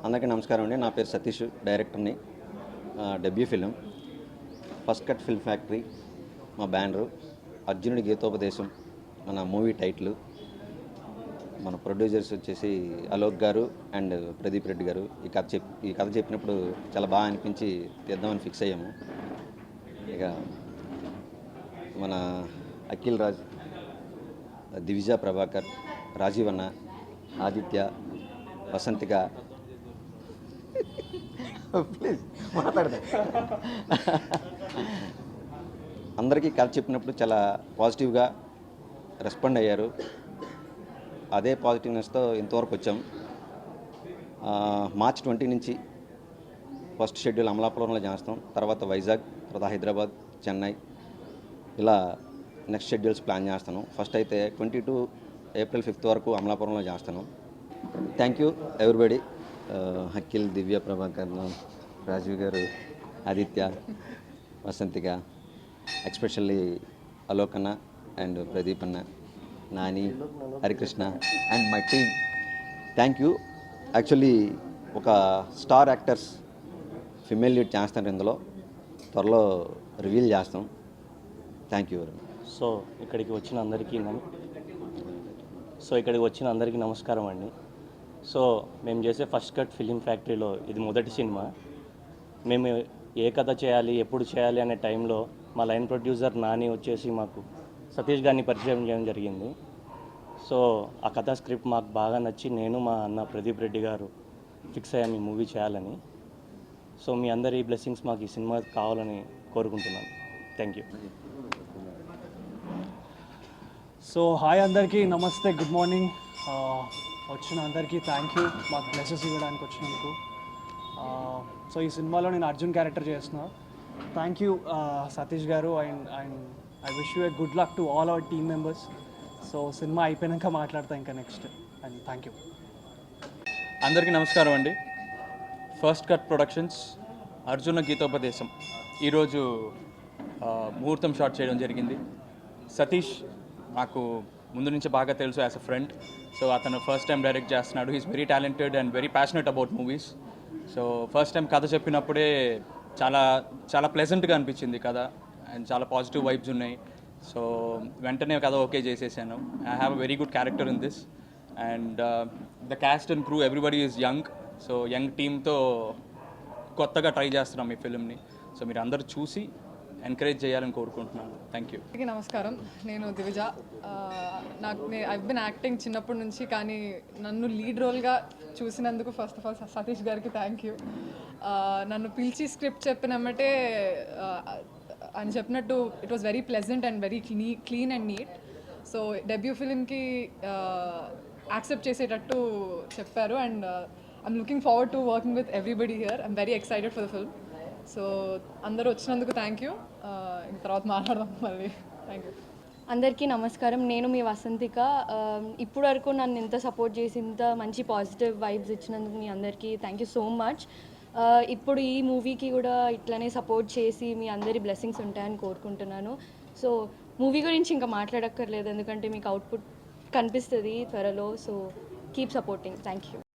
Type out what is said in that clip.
అందరికీ నమస్కారం అండి. నా పేరు సతీష్, డైరెక్టర్ని. Debut film first cut film factory మా బ్యానరు. అర్జునుడి గీతోపదేశం మన మూవీ టైటిల్. మన ప్రొడ్యూసర్స్ వచ్చేసి అలోక్ గారు అండ్ ప్రదీప్ రెడ్డి గారు. ఈ కథ చెప్పినప్పుడు చాలా బాగా అనిపించి తీద్దామని ఫిక్స్ అయ్యాము. ఇక మన అఖిల్ రాజ్, దివిజ ప్రభాకర్, రాజీవ్ అన్న, ఆదిత్య, వసంతిక, ప్లీజ్ మాట్లాడదా, అందరికీ కథ చెప్పినప్పుడు చాలా పాజిటివ్గా రెస్పాండ్ అయ్యారు. అదే పాజిటివ్నెస్తో ఇంతవరకు వచ్చాం. మార్చ్ 20 నుంచి ఫస్ట్ షెడ్యూల్ అమలాపురంలో చేస్తాం, తర్వాత వైజాగ్, తర్వాత హైదరాబాద్, చెన్నై, ఇలా నెక్స్ట్ షెడ్యూల్స్ ప్లాన్ చేస్తాను. ఫస్ట్ అయితే 22 ఏప్రిల్ 5 వరకు అమలాపురంలో చేస్తాను. Thank you everybody. Akhil, Divya, Prabhakar, Rajeev garu, Aditya, Vasanthika, especially Alok అన్న అండ్ ప్రదీప్ అన్న, Nani, Harikrishna and my team. Thank you. Actually ఒక స్టార్ యాక్టర్స్ ఫిమేల్ లీడ్ చేస్తారు ఇందులో, త్వరలో రివీల్ చేస్తాం. Thank you very much. ఇక్కడికి వచ్చిన అందరికీ నమస్కారం అండి. మేము చేసే ఫస్ట్ కట్ ఫిలిం ఫ్యాక్టరీలో ఇది మొదటి సినిమా. మేము ఏ కథ చేయాలి, ఎప్పుడు చేయాలి అనే టైంలో మా లైన్ ప్రొడ్యూసర్ నాని వచ్చేసి మాకు సతీష్ గారిని పరిచయం చేయడం జరిగింది. ఆ కథ స్క్రిప్ట్ మాకు బాగా నచ్చి నేను మా అన్న ప్రదీప్ రెడ్డి గారు ఫిక్స్ అయ్యాము ఈ మూవీ చేయాలని. మీ అందరి బ్లెస్సింగ్స్ మాకు ఈ సినిమా కావాలని కోరుకుంటున్నాను. Thank you. హాయ్ అందరికీ నమస్తే, గుడ్ మార్నింగ్. వచ్చిన అందరికీ థ్యాంక్ యూ మాకు బ్లెసెస్ ఇవ్వడానికి వచ్చినందుకు. ఈ సినిమాలో నేను అర్జున్ క్యారెక్టర్ చేస్తున్నా. థ్యాంక్ యూ సతీష్ గారు, and I wish you a good luck to all our team members. Cinema అయిపోయాక మాట్లాడతా ఇంకా నెక్స్ట్. And thank you. అందరికీ నమస్కారం అండి. ఫస్ట్ కట్ ప్రొడక్షన్స్ అర్జున గీతోపదేశం ఈరోజు ముహూర్తం షాట్ చేయడం జరిగింది. సతీష్ నాకు ముందు నుంచి బాగా తెలుసు యాజ్ అ ఫ్రెండ్. అతను ఫస్ట్ టైం డైరెక్ట్ చేస్తున్నాడు. He's very talented and very passionate about movies. First time కథ చెప్పినప్పుడే చాలా చాలా ప్లెజెంట్గా అనిపించింది కథ, అండ్ చాలా పాజిటివ్ వైబ్స్ ఉన్నాయి. వెంటనే కథ ఓకే చేసేసాను. I have a very good character in this, and the cast and crew everybody is young. Young టీమ్తో కొత్తగా ట్రై చేస్తున్నాం ఈ ఫిల్మ్ని. మీరు అందరూ చూసి ఎంకరేజ్ చేయాలని కోరుకుంటున్నాను. Thank you. నమస్కారం, నేను దివిజ. ఐ బిన్ యాక్టింగ్ చిన్నప్పటి నుంచి, కానీ నన్ను లీడ్ రోల్గా చూసినందుకు ఫస్ట్ ఆఫ్ ఆల్ సతీష్ గారికి థ్యాంక్ యూ. నన్ను పిలిచి స్క్రిప్ట్ చెప్పినమ్మటే అని చెప్పినట్టు it was very pleasant and very clean and neat. Debut ఫిలింకి యాక్సెప్ట్ చేసేటట్టు చెప్పారు. And I'm looking forward to working with everybody here. I'm very excited for the film. అందరూ వచ్చినందుకు థ్యాంక్ యూ. తర్వాత మాట్లాడదాం మళ్ళీ. Thank you. అందరికీ నమస్కారం. నేను మీ వసంతిక. ఇప్పుడు వరకు నన్ను ఇంత సపోర్ట్ చేసి ఇంత మంచి పాజిటివ్ వైబ్స్ ఇచ్చినందుకు మీ అందరికీ థ్యాంక్ యూ సో మచ్. ఇప్పుడు ఈ మూవీకి కూడా ఇట్లనే సపోర్ట్ చేసి మీ అందరి బ్లెస్సింగ్స్ ఉంటాయని కోరుకుంటున్నాను. మూవీ గురించి ఇంకా మాట్లాడక్కర్లేదు, ఎందుకంటే మీకు అవుట్పుట్ కనిపిస్తుంది త్వరలో. Keep supporting. Thank you.